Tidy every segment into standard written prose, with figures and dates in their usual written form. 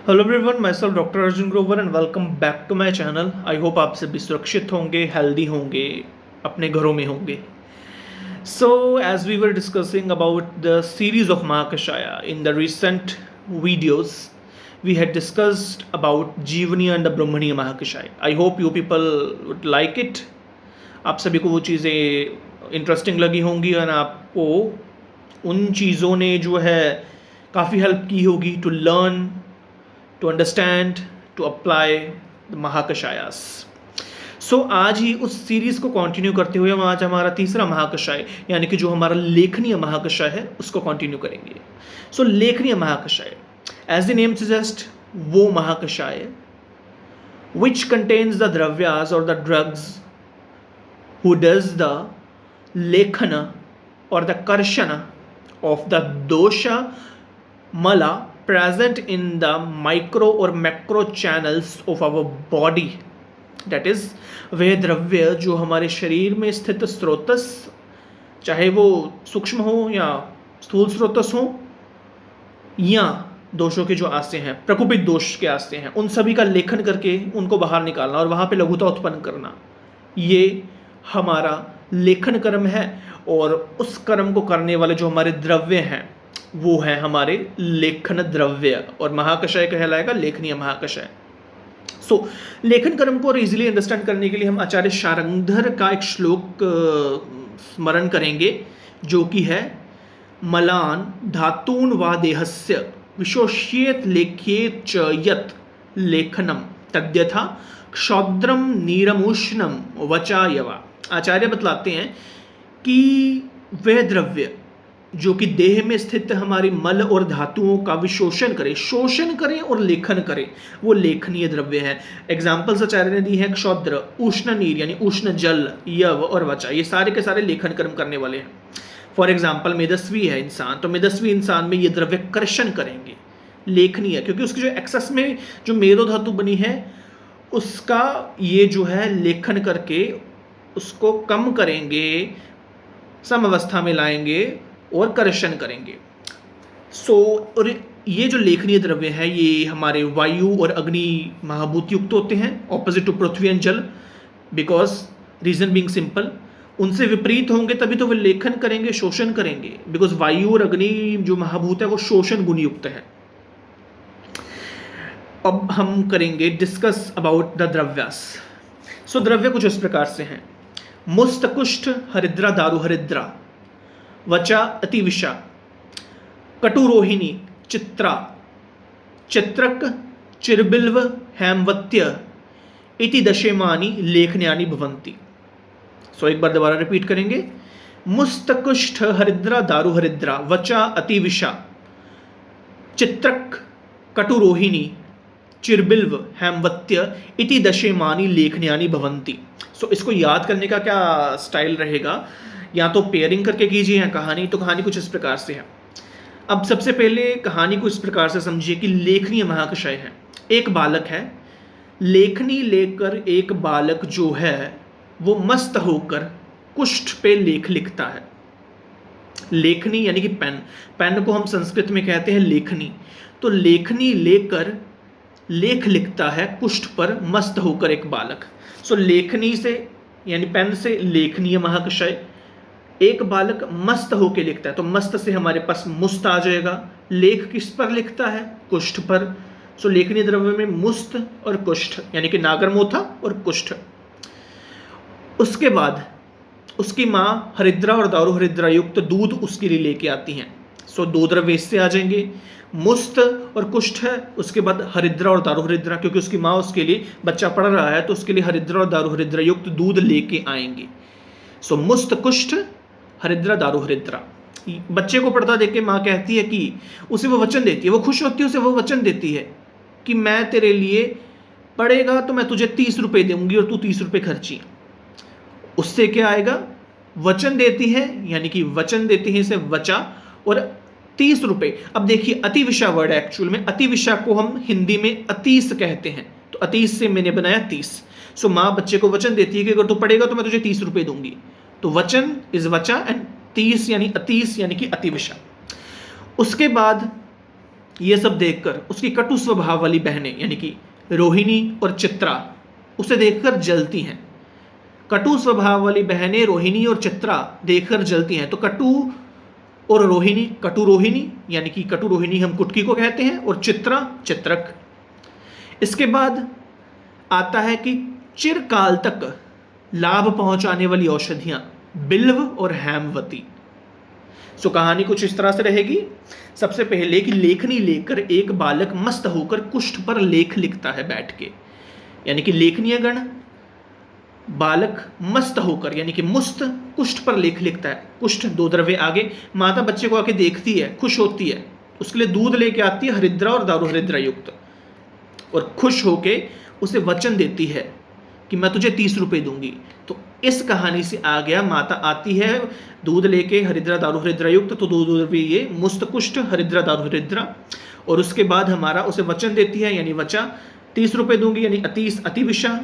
Hello everyone, myself doctor Arjun Grover and welcome back to my channel. I hope आप सभी सुरक्षित होंगे, healthy होंगे, अपने घरों में होंगे। So as we were discussing about the series of mahakashaya in the recent videos, we had discussed about jivani and brahmaniya mahakashaya. I hope you people would like it. आप सभी को वो चीज़ें इंटरेस्टिंग लगी होंगी और आपको उन चीज़ों ने जो है काफ़ी हेल्प की होगी to learn, to understand, to apply the mahakashayas. So आज ही उस सीरीज़ को कंटिन्यू करते हुए हम आज हमारा तीसरा महाकषाय यानी कि जो हमारा लेखनीय महाकषाय है उसको कंटिन्यू करेंगे. सो लेखनीय महाकषाय, एज द नेम सजेस्ट, वो महाकषाय which contains the dravyas or the drugs who does the lekhana or the karshana of the dosha mala present in the micro or macro channels of our body. That is, वह द्रव्य जो हमारे शरीर में स्थित स्रोतस, चाहे वो सूक्ष्म हो या स्थूल स्रोतस हो या दोषों के जो आस्ते हैं, प्रकोपित दोष के आस्ते हैं, उन सभी का लेखन करके उनको बाहर निकालना और वहाँ पे लघुता उत्पन्न करना, ये हमारा लेखन कर्म है. और उस कर्म को करने वाले जो हमारे द्रव्य हैं वो है हमारे लेखन द्रव्य, और महाकषाय कहलाएगा लेखनीय महाकषाय. सो लेखन कर्म को और इजीली अंडरस्टैंड करने के लिए हम आचार्य शारंगधर का एक श्लोक स्मरण करेंगे जो कि है मलान धातून वा देहस्य विशोष्येत लेख्येत च यत् लेखनम तद्यथा क्षौद्रम नीरमुष्णम वचायवा. आचार्य बतलाते हैं कि वह द्रव्य जो कि देह में स्थित हमारी मल और धातुओं का विशोषण करे, शोषण करे और लेखन करे, वो लेखनीय द्रव्य है. एग्जाम्पल्स आचार्य ने दी है क्षौद्र, उष्ण नीर यानी उष्ण जल, यव और वचा, ये सारे के सारे लेखन कर्म करने वाले हैं. फॉर एग्जाम्पल मेदस्वी है इंसान, तो मेदस्वी इंसान में ये द्रव्य कर्षण करेंगे, लेखनीय, क्योंकि उसकी जो एक्सेस में जो मेदो धातु बनी है उसका ये जो है लेखन करके उसको कम करेंगे, समअवस्था में लाएंगे और कर्षण करेंगे. और ये जो लेखनीय द्रव्य है ये हमारे वायु और अग्नि महाभूत युक्त होते हैं, ऑपोजिट टू पृथ्वी एंड जल. बिकॉज रीजन बीइंग सिंपल, उनसे विपरीत होंगे तभी तो वे लेखन करेंगे, शोषण करेंगे. बिकॉज वायु और अग्नि जो महाभूत है वो शोषण गुण युक्त है. अब हम करेंगे डिस्कस अबाउट द द्रव्यास. सो द्रव्य कुछ इस प्रकार से हैं: मुस्तकुष्ठ हरिद्रा दारु हरिद्रा, वचा अतिविषा, कटुरोहिणी चित्रा, चित्रक चिरबिल्व हेमवत्य इति दशेमानी लेखन्यानि भवन्ति. सो एक बार दोबारा रिपीट करेंगे: मुस्तकुष्ठ हरिद्रा दारु हरिद्रा, वचा अतिविषा, चित्रक कटुरोहिणी चिरबिल्व हेमवत्य इति दशेमानी लेखन्यानि भवन्ति. सो इसको याद करने का क्या स्टाइल रहेगा, या तो पेयरिंग करके कीजिए या कहानी. तो कहानी कुछ इस प्रकार से है. अब सबसे पहले कहानी को इस प्रकार से समझिए कि लेखनीय महाकषाय है. एक बालक है, लेखनी लेकर एक बालक जो है वो मस्त होकर कुष्ठ पे लेख लिखता है. लेखनी यानी कि पेन, पेन को हम संस्कृत में कहते हैं लेखनी. तो लेखनी लेकर लेख लिखता है कुष्ठ पर मस्त होकर एक बालक. सो लेखनी से यानी पेन से लेखनीय महाकषाय. एक बालक मस्त होकर लिखता है, तो मस्त से हमारे पास मुस्त आ जाएगा. लेख किस पर लिखता है? कुष्ठ पर. सो लेखनीय द्रव्य में मुस्त और कुष्ठ यानी कि नागरमोथा और कुष्ठ. उसके बाद उसकी माँ हरिद्रा और दारू हरिद्रा युक्त दूध उसके लिए लेके आती हैं. सो दो द्रव्य इससे आ जाएंगे, मुस्त और कुष्ठ है. उसके बाद हरिद्रा और दारू हरिद्रा, क्योंकि उसकी माँ उसके लिए, बच्चा पढ़ रहा है तो उसके लिए हरिद्रा और दारू हरिद्रा युक्त दूध लेके आएंगे. सो मुस्त कुष्ठ हरिद्रा दारू हरिद्रा. बच्चे को पढ़ता देख के माँ कहती है कि उसे वो वचन देती है, वो खुश होती है, उसे वो वचन देती है कि मैं तेरे लिए पढ़ेगा तो मैं तुझे 30 रुपये दूंगी और तू 30 रुपये खर्ची. उससे क्या आएगा? वचन देती है, यानी कि वचन देती है इसे वचा, और 30 रुपये. अब देखिए अतिविषा वर्ड है एक्चुअल में. अतिविषा को हम हिंदी में अतीस कहते हैं, तो अतीस से मैंने बनाया 30. सो माँ बच्चे को वचन देती है कि अगर तू पढ़ेगा तो मैं तुझे 30 रुपये दूंगी. तो वचन इज वचा एंड 30 यानी अतीस यानी कि अतिविषा. उसके बाद ये सब देखकर उसकी कटु स्वभाव वाली बहनें यानी कि रोहिणी और चित्रा उसे देखकर जलती हैं। कटु स्वभाव वाली बहनें रोहिणी और चित्रा देखकर जलती हैं। तो कटु और रोहिणी, कटु रोहिणी यानी कि कटु रोहिणी हम कुटकी को कहते हैं, और चित्रा चित्रक। इसके बाद आता है कि चिरकाल तक लाभ पहुंचाने वाली औषधियां बिल्व और हेमवती। सो कहानी कुछ इस तरह से रहेगी। सबसे पहले कि लेखनी लेकर एक बालक मस्त होकर कुष्ठ पर लेख लिखता है बैठ के, यानी कि लेखनीय गण बालक मस्त होकर यानी कि मुस्त कुष्ठ पर लेख लिखता है। कुष्ठ दो द्रव्य आगे, माता बच्चे को आके देखती है, खुश होती है, उसके लिए दूध लेके आती है हरिद्रा और दारू हरिद्रा युक्त, और खुश होके उसे वचन देती है कि मैं तुझे 30 रुपये दूंगी। तो इस कहानी से आ गया, माता आती है दूध लेके हरिद्रा दारू हरिद्रा युक्त, तो दो द्रव्य ये मुस्त कुष्ठ हरिद्रा दारू हरिद्रा, और उसके बाद हमारा उसे वचन देती है यानी वचा 30 रुपये दूंगी यानी अतीस अतिविषा।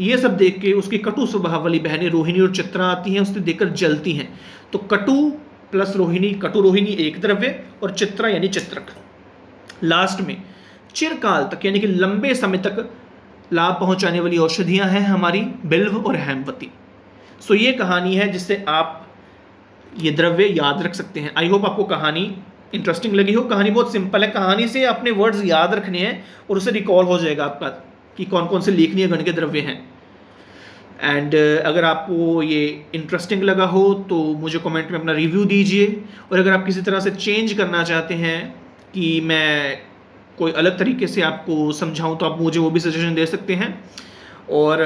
ये सब देख के उसकी कटु स्वभाव वाली बहनें रोहिणी और चित्रा आती हैं, उसे देखकर जलती हैं। तो कटु प्लस रोहिणी, कटु रोहिणी एक द्रव्य और चित्रा यानी चित्रक। लास्ट में चिरकाल तक यानी कि लंबे समय तक लाभ पहुंचाने वाली औषधियां हैं हमारी बिल्व और हेमवती। सो ये कहानी है जिससे आप ये द्रव्य याद रख सकते हैं। आई होप आपको कहानी इंटरेस्टिंग लगी हो। कहानी बहुत सिंपल है, कहानी से अपने वर्ड्स याद रखने हैं और उसे रिकॉल हो जाएगा आपका कि कौन कौन से लेखनीय गण के द्रव्य हैं। एंड अगर आपको ये इंटरेस्टिंग लगा हो तो मुझे कमेंट में अपना रिव्यू दीजिए, और अगर आप किसी तरह से चेंज करना चाहते हैं कि मैं कोई अलग तरीके से आपको समझाऊं तो आप मुझे वो भी सजेशन दे सकते हैं। और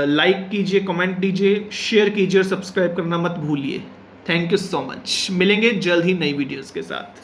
लाइक कीजिए, कमेंट दीजिए, शेयर कीजिए और सब्सक्राइब करना मत भूलिए। Thank you so much. मिलेंगे जल्द ही नई वीडियोज़ के साथ।